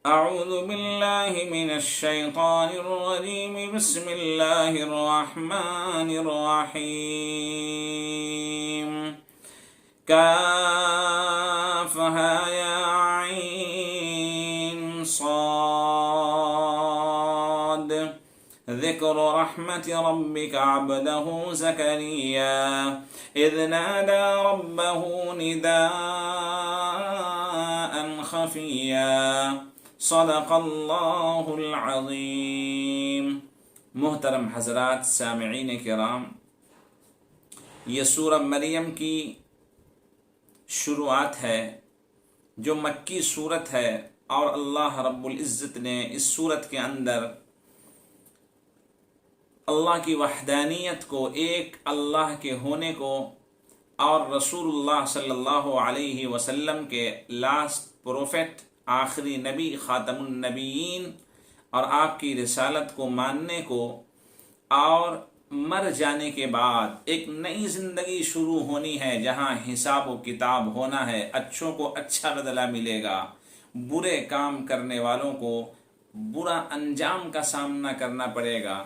أعوذ بالله من الشيطان الرجيم. بسم الله الرحمن الرحيم. كافها يا عين صاد. ذكر رحمة ربك عبده زكريا إذ نادى ربه نداء خفيا. صدق اللہ العظیم. محترم حضرات سامعین کرام، یہ سورہ مریم کی شروعات ہے جو مکی سورت ہے، اور اللہ رب العزت نے اس سورت کے اندر اللہ کی وحدانیت کو، ایک اللہ کے ہونے کو، اور رسول اللہ صلی اللہ علیہ وسلم کے لاسٹ پروفٹ، آخری نبی، خاتم النبیین، اور آپ کی رسالت کو ماننے کو، اور مر جانے کے بعد ایک نئی زندگی شروع ہونی ہے جہاں حساب و کتاب ہونا ہے، اچھوں کو اچھا بدلہ ملے گا، برے کام کرنے والوں کو برا انجام کا سامنا کرنا پڑے گا،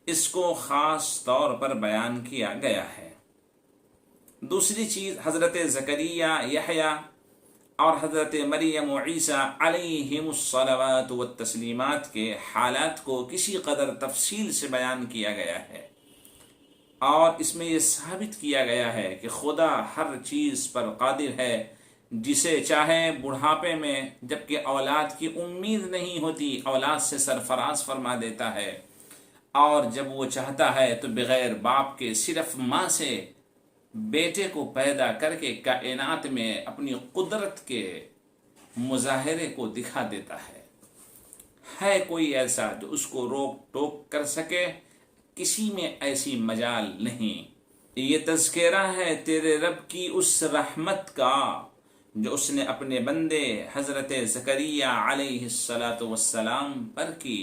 اس کو خاص طور پر بیان کیا گیا ہے. دوسری چیز، حضرت زکریا، یحییٰ اور حضرت مریم و عیسیٰ علیہم الصلوات والتسلیمات کے حالات کو کسی قدر تفصیل سے بیان کیا گیا ہے، اور اس میں یہ ثابت کیا گیا ہے کہ خدا ہر چیز پر قادر ہے. جسے چاہے بڑھاپے میں جبکہ اولاد کی امید نہیں ہوتی اولاد سے سرفراز فرما دیتا ہے، اور جب وہ چاہتا ہے تو بغیر باپ کے صرف ماں سے بیٹے کو پیدا کر کے کائنات میں اپنی قدرت کے مظاہرے کو دکھا دیتا ہے. کوئی ایسا جو اس کو روک ٹوک کر سکے؟ کسی میں ایسی مجال نہیں. یہ تذکرہ ہے تیرے رب کی اس رحمت کا جو اس نے اپنے بندے حضرت زکریا علیہ السلام پر کی،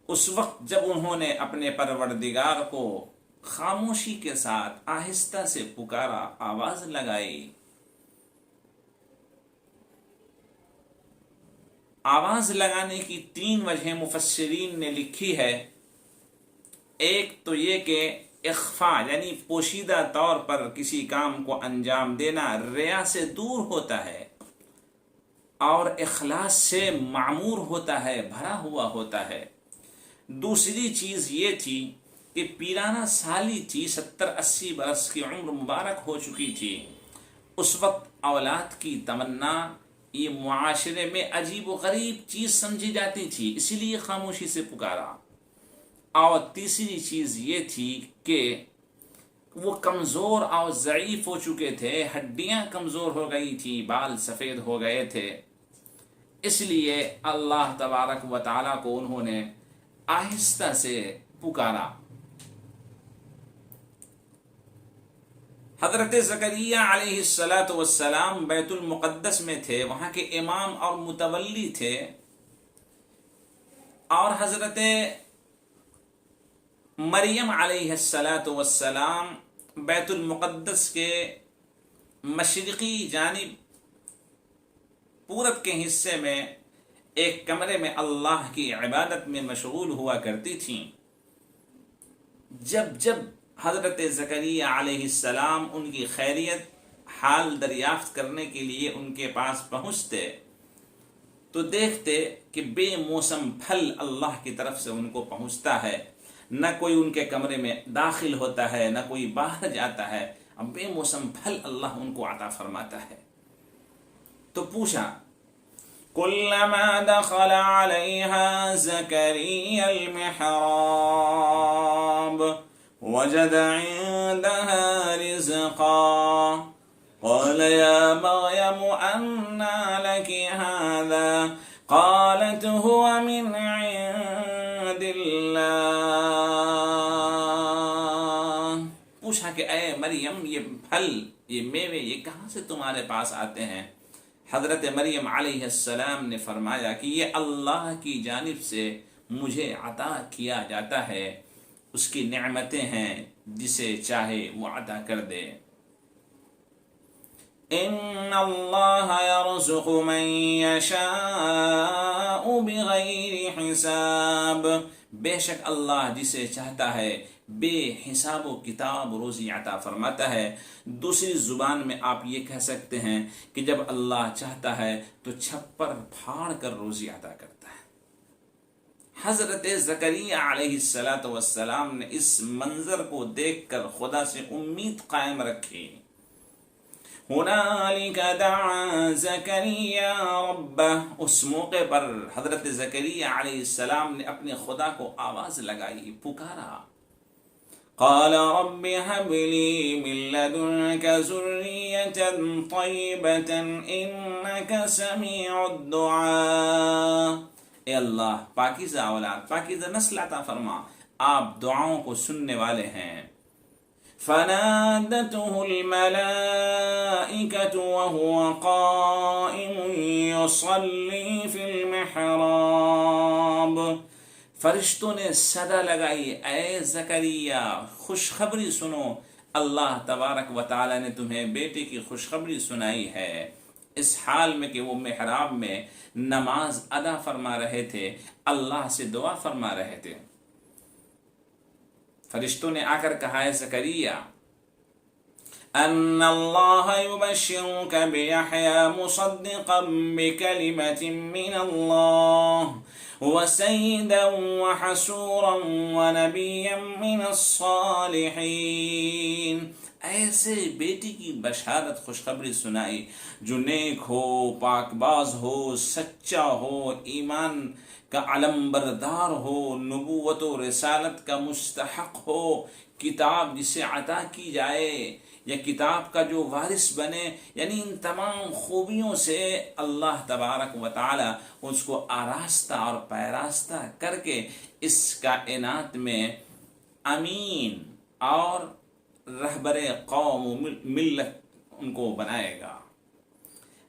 اس وقت جب انہوں نے اپنے پروردگار کو خاموشی کے ساتھ آہستہ سے پکارا، آواز لگائی. آواز لگانے کی 3 وجہیں مفسرین نے لکھی ہے. ایک تو یہ کہ اخفاء یعنی پوشیدہ طور پر کسی کام کو انجام دینا ریا سے دور ہوتا ہے اور اخلاص سے معمور ہوتا ہے، بھرا ہوا ہوتا ہے. دوسری چیز یہ تھی کہ پیرانہ سالی تھی، 70-80 برس کی عمر مبارک ہو چکی تھی. اس وقت اولاد کی تمنا یہ معاشرے میں عجیب و غریب چیز سمجھی جاتی تھی، اسی لیے خاموشی سے پکارا. اور تیسری چیز یہ تھی کہ وہ کمزور اور ضعیف ہو چکے تھے، ہڈیاں کمزور ہو گئی تھی، بال سفید ہو گئے تھے. اس لیے اللہ تبارک و تعالیٰ کو انہوں نے آہستہ سے پکارا. حضرت زکریا علیہ السلام بیت المقدس میں تھے، وہاں کے امام اور متولی تھے، اور حضرت مریم علیہ السلام بیت المقدس کے مشرقی جانب پورب کے حصے میں ایک کمرے میں اللہ کی عبادت میں مشغول ہوا کرتی تھیں. جب حضرت زکریا علیہ السلام ان کی خیریت حال دریافت کرنے کے لیے ان کے پاس پہنچتے تو دیکھتے کہ بے موسم پھل اللہ کی طرف سے ان کو پہنچتا ہے، نہ کوئی ان کے کمرے میں داخل ہوتا ہے، نہ کوئی باہر جاتا ہے، اب بے موسم پھل اللہ ان کو عطا فرماتا ہے. تو پوچھا، کلما دخل علیہا زکریا المحراب وجد عندها رزقا قال يا مريم أنى لك هذا قالت هو من عند الله. پوچھا کہ اے مریم، یہ پھل، یہ میوے، یہ کہاں سے تمہارے پاس آتے ہیں؟ حضرت مریم علیہ السلام نے فرمایا کہ یہ اللہ کی جانب سے مجھے عطا کیا جاتا ہے، اس کی نعمتیں ہیں، جسے چاہے وہ عطا کر دے. ان اللہ یرزق من یشاء بغیر حساب، بے شک اللہ جسے چاہتا ہے بے حساب و کتاب روزی عطا فرماتا ہے۔ دوسری زبان میں آپ یہ کہہ سکتے ہیں کہ جب اللہ چاہتا ہے تو چھپر پھاڑ کر روزی عطا کرتا ہے۔ حضرت زکریا علیہ السلام نے اس منظر کو دیکھ کر خدا سے امید قائم رکھی۔ ہنالک دعا زکریا ربہ، اس موقع پر حضرت زکریا علیہ السلام نے اپنے خدا کو آواز لگائی، پکارا۔ قال رب هب لي من لدنك ذرية طيبة إنك سميع الدعاء، اے اللہ پاکیزہ اولاد، پاکیزہ نسل عطا فرما، آپ دعاؤں کو سننے والے ہیں۔ فنادته الملائكة وهو قائم يصلي في المحراب، فرشتوں نے صدا لگائی، اے زکریا خوشخبری سنو، اللہ تبارک و تعالی نے تمہیں بیٹے کی خوشخبری سنائی ہے، اس حال میں کہ وہ محراب میں نماز ادا فرما رہے تھے، اللہ سے دعا فرما رہے تھے۔ فرشتوں نے آ کر کہا ہے زکریا ان اللہ یبشرک بیحیی مصدقا بکلمۃ من اللہ وسیدا وحسورا ونبیا من الصالحین، ایسے بیٹی کی بشارت خوشخبری سنائی جو نیک ہو، پاک باز ہو، سچا ہو، ایمان کا علم بردار ہو، نبوت و رسالت کا مستحق ہو، کتاب جسے عطا کی جائے یا کتاب کا جو وارث بنے، یعنی ان تمام خوبیوں سے اللہ تبارک و تعالی اس کو آراستہ اور پیراستہ کر کے اس کائنات میں امین اور رہبر قوم و ملت ان کو بنائے گا۔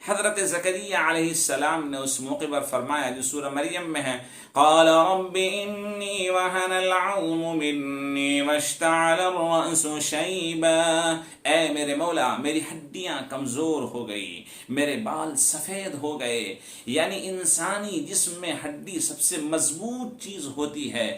حضرت زکریا علیہ السلام نے اس موقع پر فرمایا جو سورہ مریم میں ہے، قال رب انی وہن العظم منی واشتعل الرأس شیبا، اے میرے مولا میری ہڈیاں کمزور ہو گئی، میرے بال سفید ہو گئے، یعنی انسانی جسم میں ہڈی سب سے مضبوط چیز ہوتی ہے،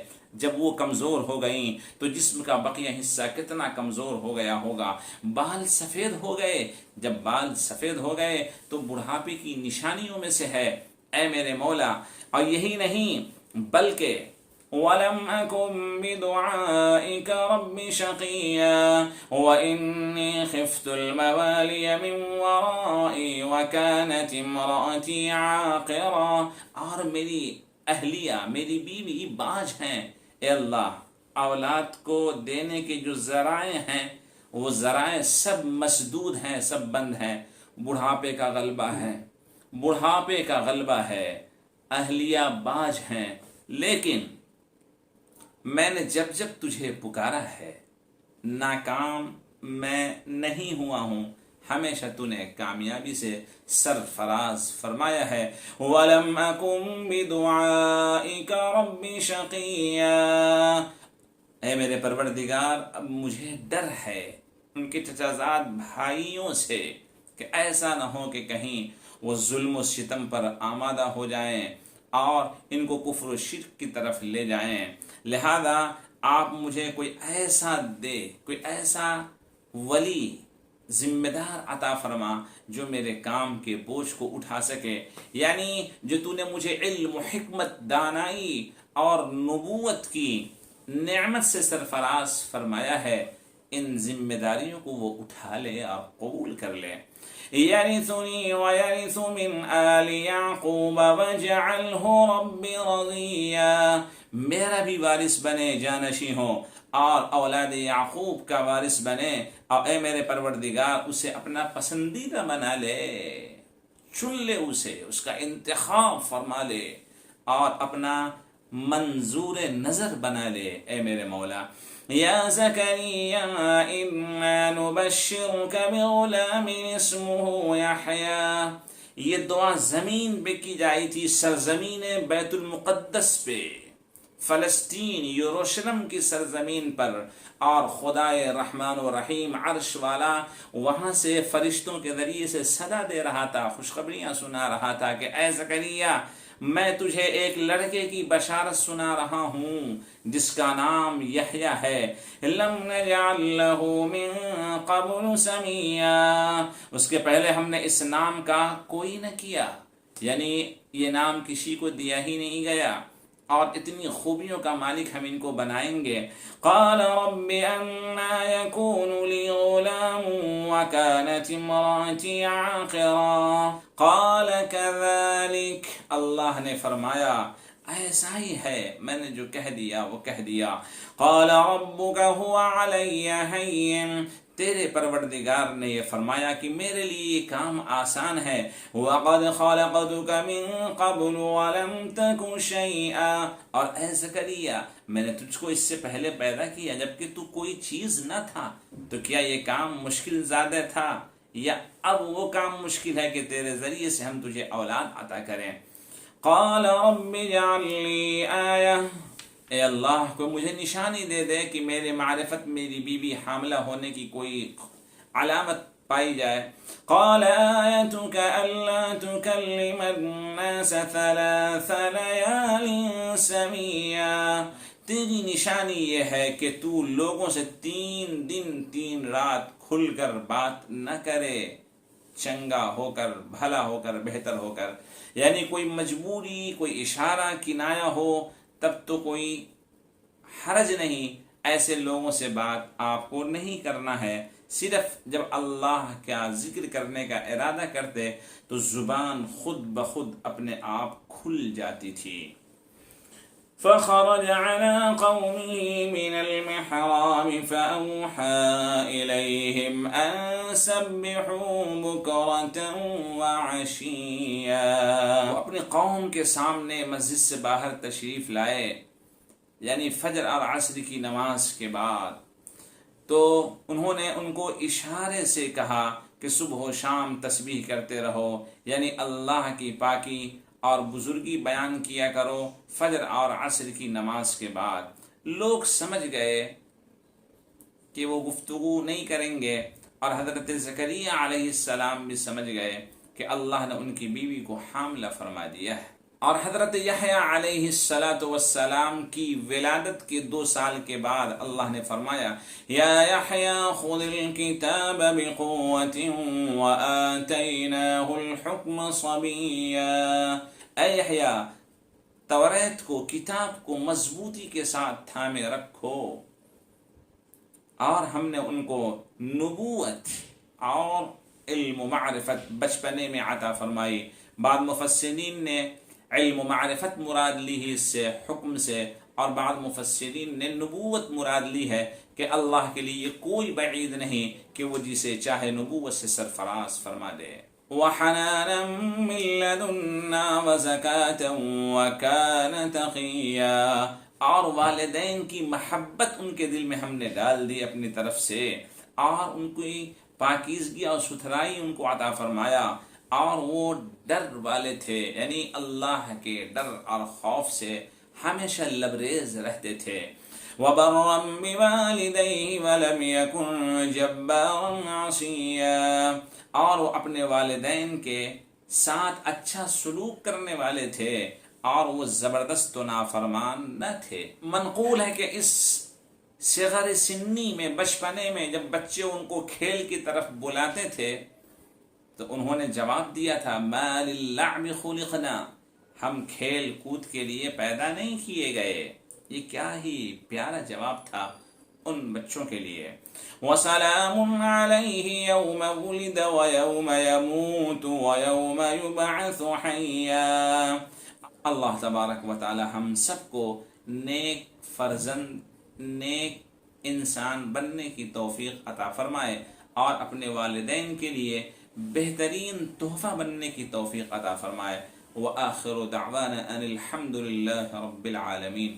جب وہ کمزور ہو گئیں تو جسم کا بقیہ حصہ کتنا کمزور ہو گیا ہوگا۔ بال سفید ہو گئے، جب بال سفید ہو گئے تو بڑھاپے کی نشانیوں میں سے ہے، اے میرے مولا۔ اور یہی نہیں بلکہ وَلَمْ أَكُنْ بِدُعَائِكَ رَبِّ شَقِيًّا وَإِنِّي خِفْتُ الْمَوَالِيَ مِنْ وَرَائِي وَكَانَتِ امْرَأَتِي عَاقِرًا، اور میری اہلیہ، میری بیوی باج ہیں، اے اللہ اولاد کو دینے کے جو ذرائع ہیں وہ ذرائع سب مسدود ہیں، سب بند ہیں، بڑھاپے کا غلبہ ہے، بڑھاپے کا غلبہ ہے، اہلیہ باج ہیں، لیکن میں نے جب جب تجھے پکارا ہے ناکام میں نہیں ہوا ہوں، ہمیشہ تو نے کامیابی سے سرفراز فرمایا ہے۔ وَلَمْ أَكُنْ بِدُعَائِكَ رَبِّ شَقِيًّا، اے میرے پروردگار اب مجھے ڈر ہے ان کے چچا زاد بھائیوں سے کہ ایسا نہ ہو کہ کہیں وہ ظلم و ستم پر آمادہ ہو جائیں اور ان کو کفر و شرک کی طرف لے جائیں، لہذا آپ مجھے کوئی ایسا دے، کوئی ایسا ولی ذمہ دار عطا فرما جو میرے کام کے بوجھ کو اٹھا سکے، یعنی جو تو نے مجھے علم و حکمت، دانائی اور نبوت کی نعمت سے سرفراز فرمایا ہے، ان ذمہ داریوں کو وہ اٹھا لے اور قبول کر لے۔ یرثنی ویرث من آل یعقوب وجعلہ رب رضیا، میرا بھی وارث بنے، جانشین ہو، اور اولاد یعقوب کا وارث بنے، اور اے میرے پروردگار اسے اپنا پسندیدہ بنا لے، چن لے اسے، اس کا انتخاب فرما لے اور اپنا منظور نظر بنا لے، اے میرے مولا۔ یا زکریا انا نبشرک بغلام اسمہ یحییٰ، یہ دعا زمین پہ کی جائی تھی، سرزمین بیت المقدس پہ، فلسطین یروشلم کی سرزمین پر، اور خدائے رحمان و رحیم عرش والا وہاں سے فرشتوں کے ذریعے سے صدا دے رہا تھا، خوشخبریاں سنا رہا تھا کہ اے زکریا میں تجھے ایک لڑکے کی بشارت سنا رہا ہوں جس کا نام یحییٰ ہے، لم نجعل لہ من قبل سمیا، اس کے پہلے ہم نے اس نام کا کوئی نہ کیا، یعنی یہ نام کسی کو دیا ہی نہیں گیا، اور اتنی خوبیوں کا مالک ہم ان کو بنائیں گے۔ قال رب انا يكون لي غلام وكانت امرأتي عاقرا قال كذلك، اللہ نے فرمایا ایسا ہی ہے، میں نے جو کہہ دیا وہ کہہ دیا۔ قال ربك هو علي هين، تیرے پروردگار نے یہ فرمایا کہ میرے لیے یہ کام آسان ہے۔ وَقَدْ خَلَقْتُكَ مِن قَبْلُ وَلَمْ تَكُ شَيْئًا، اور اے زکریا میں نے تجھ کو اس سے پہلے پیدا کیا جبکہ تو کوئی چیز نہ تھا، تو کیا یہ کام مشکل زیادہ تھا، یا اب وہ کام مشکل ہے کہ تیرے ذریعے سے ہم تجھے اولاد عطا کریں؟ قَالَ رَبِّ اجْعَل لِّي آیَةً، اے اللہ کو مجھے نشانی دے دے کہ میرے معرفت میری بیوی حاملہ ہونے کی کوئی علامت پائی جائے۔ قال آیتک الا تکلم الناس ثلاث لیال سویا، تیری نشانی یہ ہے کہ تو لوگوں سے 3 دن 3 رات کھل کر بات نہ کرے، چنگا ہو کر، بھلا ہو کر، بہتر ہو کر، یعنی کوئی مجبوری، کوئی اشارہ کنایا ہو تب تو کوئی حرج نہیں، ایسے لوگوں سے بات آپ کو نہیں کرنا ہے، صرف جب اللہ کا ذکر کرنے کا ارادہ کرتے تو زبان خود بخود اپنے آپ کھل جاتی تھی۔ فخرج على قومه من المحراب فأوحى إليهم أن سبحوا بكرة وعشيا، وہ اپنی قوم کے سامنے مسجد سے باہر تشریف لائے، یعنی فجر اور عصر کی نماز کے بعد، تو انہوں نے ان کو اشارے سے کہا کہ صبح و شام تسبیح کرتے رہو، یعنی اللہ کی پاکی اور بزرگی بیان کیا کرو فجر اور عصر کی نماز کے بعد۔ لوگ سمجھ گئے کہ وہ گفتگو نہیں کریں گے، اور حضرت زکریا علیہ السلام بھی سمجھ گئے کہ اللہ نے ان کی بیوی کو حاملہ فرما دیا ہے۔ اور حضرت یحییٰ علیہ السلام کی ولادت کے 2 سال کے بعد اللہ نے فرمایا یا یحییٰ خذ الکتاب بقوة وآتیناہ الحکم صبیا، اے یحییٰ توریت کو، کتاب کو مضبوطی کے ساتھ تھامے رکھو، اور ہم نے ان کو نبوت اور علم و معرفت بچپنے میں عطا فرمائی۔ بعض مفسرین نے علم و معرفت مراد لی ہے اس سے، حکم سے، اور بعض مفسرین نے نبوت مراد لی ہے کہ اللہ کے لیے کوئی بعید نہیں کہ وہ جسے چاہے نبوت سے سرفراز فرما دے۔ وَحَنَانًا مِّن لَّدُنَّا وَزَكَاةً وَكَانَ تَقِيًّا، اور والدین کی محبت ان کے دل میں ہم نے ڈال دی اپنی طرف سے، اور ان کی پاکیزگی اور ستھرائی ان کو عطا فرمایا، اور وہ ڈر والے تھے، یعنی اللہ کے ڈر اور خوف سے ہمیشہ لبریز رہتے تھے۔ وَبَرًّا بِوَالِدَيْهِ وَلَمْ يَكُنْ جَبَّارًا عَصِيًّا، اور وہ اپنے والدین کے ساتھ اچھا سلوک کرنے والے تھے، اور وہ زبردست و نافرمان نہ تھے۔ منقول ہے کہ اس صغر سنی میں، بچپنے میں جب بچے ان کو کھیل کی طرف بلاتے تھے تو انہوں نے جواب دیا تھا ما للعب خلقنا، ہم کھیل کود کے لیے پیدا نہیں کیے گئے۔ یہ کیا ہی پیارا جواب تھا ان بچوں کے لیے۔ وَسَلَامٌ عَلَيْهِ يَوْمَ وُلِدَ وَيَوْمَ يَمُوتُ وَيَوْمَ يُبْعَثُ حَيًّا، اللہ تبارک و تعالی ہم سب کو نیک فرزند، نیک انسان بننے کی توفیق عطا فرمائے، اور اپنے والدین کے لیے بہترین تحفہ بننے کی توفیق عطا فرمائے۔ وآخر دعوانا ان الحمد للہ رب العالمین۔